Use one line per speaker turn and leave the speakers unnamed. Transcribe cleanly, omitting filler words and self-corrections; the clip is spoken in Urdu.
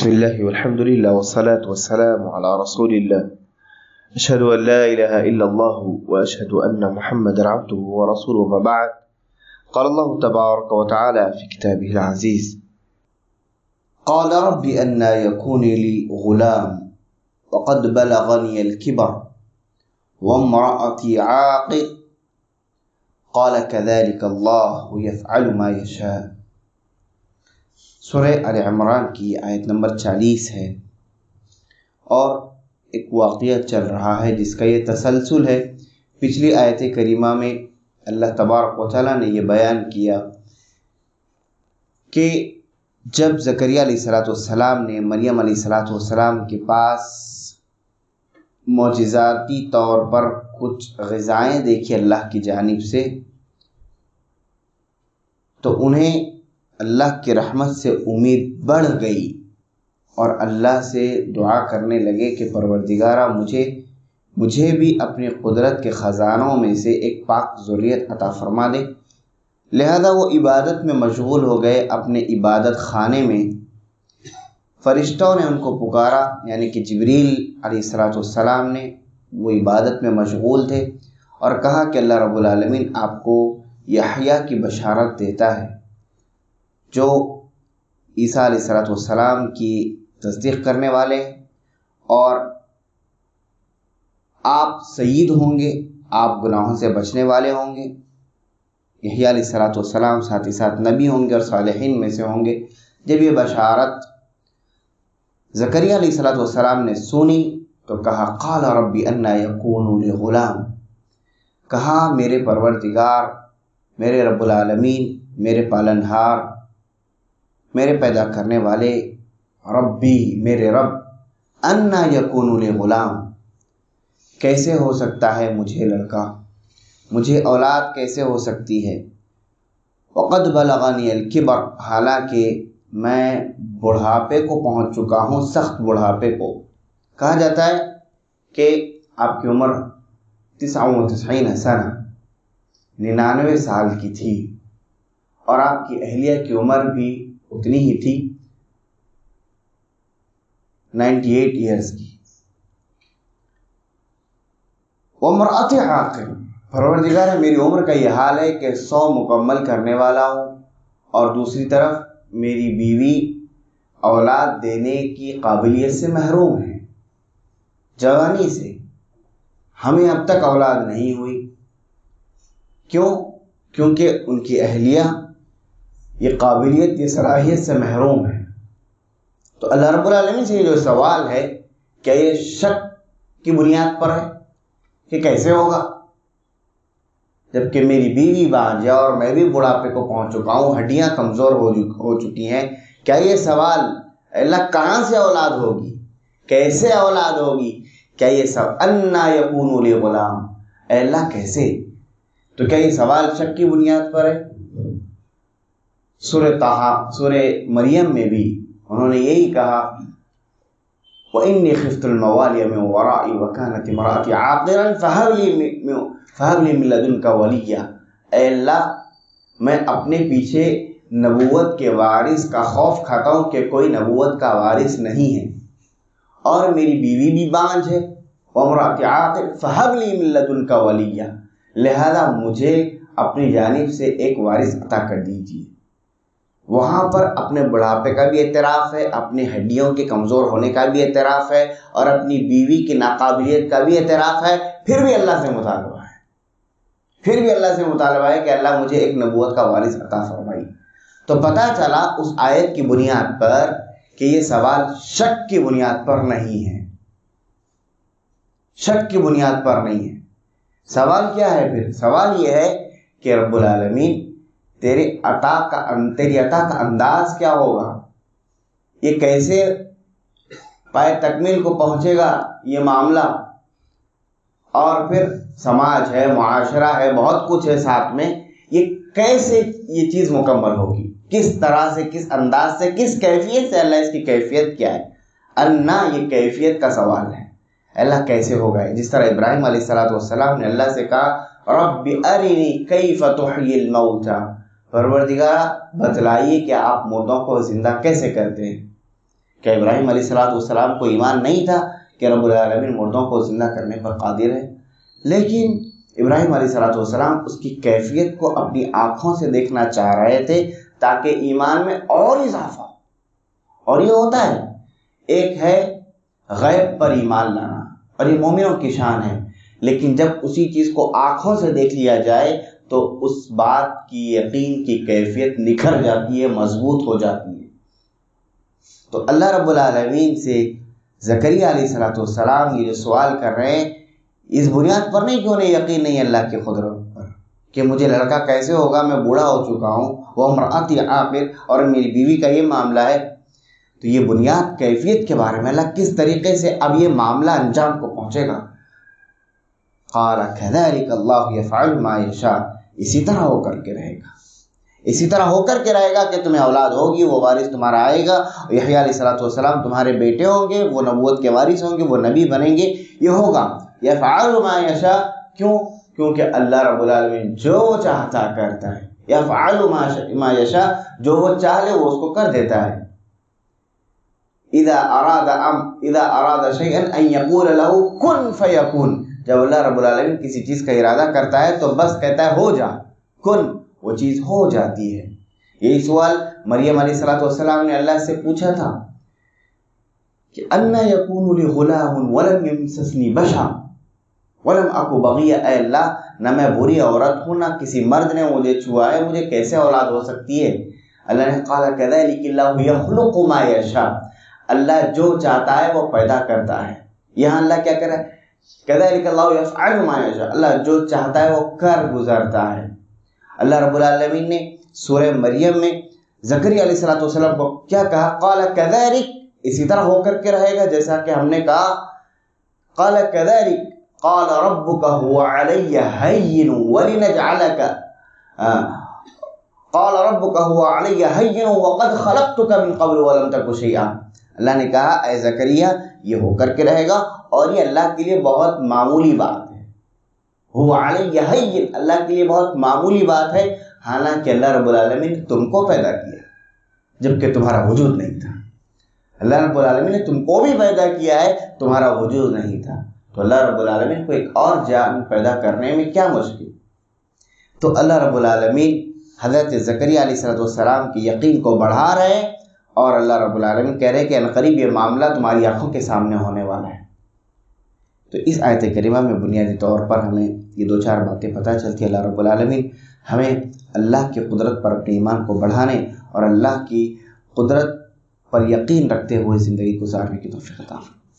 بسم الله والحمد لله والصلاة والسلام على رسول الله أشهد أن لا إله إلا الله وأشهد أن محمدا عبده ورسوله وما بعد. قال الله تبارك وتعالى في كتابه العزيز:
قال رب أنى يكون لي غلام وقد بلغني الكبر وامرأتي عاقر قال كذلك الله يفعل ما يشاء. سورہ آل عمران کی آیت نمبر 40 ہے اور ایک واقعہ چل رہا ہے جس کا یہ تسلسل ہے. پچھلی آیت کریمہ میں اللہ تبارک و تعالیٰ نے یہ بیان کیا کہ جب زکریا علیہ السلام نے مریم علیہ السلام کے پاس معجزاتی طور پر کچھ غذائیں دیکھی اللہ کی جانب سے، تو انہیں اللہ کی رحمت سے امید بڑھ گئی اور اللہ سے دعا کرنے لگے کہ پروردگارہ مجھے بھی اپنی قدرت کے خزانوں میں سے ایک پاک ذریت عطا فرما دے. لہذا وہ عبادت میں مشغول ہو گئے اپنے عبادت خانے میں. فرشتوں نے ان کو پکارا، یعنی کہ جبریل علیہ السلام نے، وہ عبادت میں مشغول تھے، اور کہا کہ اللہ رب العالمین آپ کو یحییٰ کی بشارت دیتا ہے جو عیسیٰ علیہ السلام کی تصدیق کرنے والے، اور آپ سید ہوں گے، آپ گناہوں سے بچنے والے ہوں گے. یحییٰ علیہ السلام ساتھ ہی ساتھ نبی ہوں گے اور صالحین میں سے ہوں گے. جب یہ بشارت زکریا علیہ السلام نے سنی تو کہا قال رب انا یکون لی غلام، کہا میرے پروردگار، میرے رب العالمین، میرے پالنہار، میرے پیدا کرنے والے، ربی میرے رب، انا یکون لی غلام، کیسے ہو سکتا ہے مجھے لڑکا، مجھے اولاد کیسے ہو سکتی ہے. وقد بلغنی الکبر، حالانکہ میں بڑھاپے کو پہنچ چکا ہوں، سخت بڑھاپے کو. کہا جاتا ہے کہ آپ کی عمر 99 سنہ، 99 سال کی تھی، اور آپ کی اہلیہ کی عمر بھی اتنی ہی تھی، 98 ایئرز کی. وامرأتی عاقر، پروردگار میری عمر کا یہ حال ہے کہ 100 مکمل کرنے والا ہوں، اور دوسری طرف میری بیوی اولاد دینے کی قابلیت سے محروم ہے، جوانی سے ہمیں اب تک اولاد نہیں ہوئی. کیونکہ ان کی اہلیہ یہ قابلیت، یہ صلاحیت سے محروم ہے. تو اللہ رب العالمین سے یہ جو سوال ہے، کیا یہ شک کی بنیاد پر ہے کہ کیسے ہوگا جبکہ میری بیوی بانجھ ہے اور میں بھی بڑھاپے کو پہنچ چکا ہوں، ہڈیاں کمزور ہو چکی ہیں. کیا یہ سوال اللہ کہاں سے اولاد ہوگی، کیسے اولاد ہوگی، کیا یہ سوال انا یکون لی غلام، اے اللہ کیسے؟ تو کیا یہ سوال شک کی بنیاد پر ہے؟ سورہ مریم میں بھی انہوں نے یہی کہا وَإِنِّي خِفْتُ الْمَوَالِيَ مِنْ وَرَائِي وَكَانَتِ امْرَأَتِي عَاقِرًا فَهَبْ لِي مِن لَّدُنْكَ وَلِيًّا. اے اللہ میں اپنے پیچھے نبوت کے وارث کا خوف کھاتا ہوں کہ کوئی نبوت کا وارث نہیں ہے، اور میری بیوی بھی بانجھ ہے، وَامْرَأَتِي عَاقِرًا فَهَبْ لِي مِن لَّدُنْكَ وَلِيًّا، لہذا مجھے اپنی جانب سے ایک وارث عطا کر دیجیے. وہاں پر اپنے بڑھاپے کا بھی اعتراف ہے، اپنی ہڈیوں کے کمزور ہونے کا بھی اعتراف ہے، اور اپنی بیوی کی ناقابلیت کا بھی اعتراف ہے. پھر بھی اللہ سے مطالبہ ہے کہ اللہ مجھے ایک نبوت کا وارث عطا فرمائی. تو پتہ چلا اس آیت کی بنیاد پر کہ یہ سوال شک کی بنیاد پر نہیں ہے، شک کی بنیاد پر نہیں ہے. سوال کیا ہے پھر؟ سوال یہ ہے کہ رب العالمین تیری عطا کا انداز کیا ہوگا، یہ کیسے پائے تکمیل کو پہنچے گا یہ معاملہ، اور پھر سماج ہے، معاشرہ ہے، بہت کچھ ہے ساتھ میں، یہ کیسے یہ چیز مکمل ہوگی، کس طرح سے، کس انداز سے، کس کیفیت سے. اللہ اس کی کیفیت کیا ہے؟ انا، یہ کیفیت کا سوال ہے، اللہ کیسے ہوگا. جس طرح ابراہیم علیہ السلام نے اللہ سے کہا رب ارنی کیف تحیی الموتى، پروردگار بتلائیے کہ آپ مردوں کو زندہ کیسے کرتے ہیں. کہ ابراہیم علیہ السلام کو ایمان نہیں تھا کہ رب العالمین مردوں کو زندہ کرنے پر قادر ہے، لیکن ابراہیم علیہ السلام اس کی کیفیت کو اپنی آنکھوں سے دیکھنا چاہ رہے تھے تاکہ ایمان میں اور اضافہ ہو۔ اور یہ ہوتا ہے، ایک ہے غیب پر ایمان لانا اور یہ مومنوں کی شان ہے، لیکن جب اسی چیز کو آنکھوں سے دیکھ لیا جائے تو اس بات کی یقین کی کیفیت نکھر جاتی ہے، مضبوط ہو جاتی ہے۔ تو اللہ رب العالمین سے زکریا علیہ السلام یہ جو سوال کر رہے ہیں، اس بنیاد پر نہیں کہ انہیں یقین نہیں اللہ کی قدرت پر، کہ مجھے لڑکا کیسے ہوگا، میں بوڑھا ہو چکا ہوں، وہ امرأتی عاقر اور میری بیوی کا یہ معاملہ ہے۔ تو یہ بنیاد کیفیت کے بارے میں، اللہ کس طریقے سے اب یہ معاملہ انجام کو پہنچے گا۔ قال كذلك اللہ يفعل ما يشاء، اسی طرح ہو کر کے رہے گا، اسی طرح ہو کر کے رہے گا کہ تمہیں اولاد ہوگی، وہ وارث تمہارا آئے گا، یحییٰ علیہ السلام تمہارے بیٹے ہوں گے، وہ نبوت کے وارث ہوں گے، وہ نبی بنیں گے، یہ ہوگا۔ یفعل ما یشاء، کیوں؟ کیونکہ اللہ رب العالمین جو چاہتا کرتا ہے۔ یفعل ما یشاء، جو وہ چاہ لے وہ اس کو کر دیتا ہے۔ اذا اراد شیئا ان یقول له کن فیکون، جب اللہ رب العالمین کسی چیز کا ارادہ کرتا ہے تو بس کہتا ہے ہو جا، کن، وہ چیز ہو جاتی ہے۔ یہی سوال مریم علیہ السلام نے اللہ سے پوچھا تھا کہ انا یکون لی غلام ولم یمسسنی بشر ولم اکو بغیا، اے اللہ نہ میں بری عورت ہوں، نہ کسی مرد نے مجھے چھوا ہے، مجھے کیسے اولاد ہو سکتی ہے؟ اللہ نے قال کذلک اللہ یخلق ما یشاء، اللہ جو چاہتا ہے وہ پیدا کرتا ہے۔ یہاں اللہ کیا کر رہا ہے؟ کذلک اللہ یفعل ما یشاء، اللہ جو چاہتا ہے وہ کر گزرتا ہے۔ اللہ رب العالمین نے سورہ مریم میں زکریا علیہ السلام کو کیا کہا؟ قال کذلک، اسی طرح ہو کر کے رہے گا جیسا کہ ہم نے کہا۔ قال کذلک قال ربک هو علی ہین ولنجعلک قال ربک هو علی ہین وقد خلقتک من قبل ولم تک شیئا، اللہ نے کہا اے زکریا یہ ہو کر کے رہے گا، اور یہ اللہ کے لیے بہت معمولی بات ہے۔ هو علی ہین، اللہ کے لیے بہت معمولی بات ہے، حالانکہ اللہ رب العالمین نے تم کو پیدا کیا جبکہ تمہارا وجود نہیں تھا۔ اللہ رب العالمین نے تم کو بھی پیدا کیا ہے، تمہارا وجود نہیں تھا، تو اللہ رب العالمین کو ایک اور جان پیدا کرنے میں کیا مشکل؟ تو اللہ رب العالمین حضرت زکریا علیہ السلام کی یقین کو بڑھا رہے ہیں، اور اللہ رب العالمین کہہ رہے ہیں کہ عنقریب یہ معاملہ تمہاری آنکھوں کے سامنے ہونے والا ہے۔ تو اس آیت کریمہ میں بنیادی طور پر ہمیں یہ دو چار باتیں پتہ چلتی ہیں۔ اللہ رب العالمین ہمیں اللہ کی قدرت پر اپنے ایمان کو بڑھانے اور اللہ کی قدرت پر یقین رکھتے ہوئے زندگی گزارنے کی توفیق عطا فرمائے۔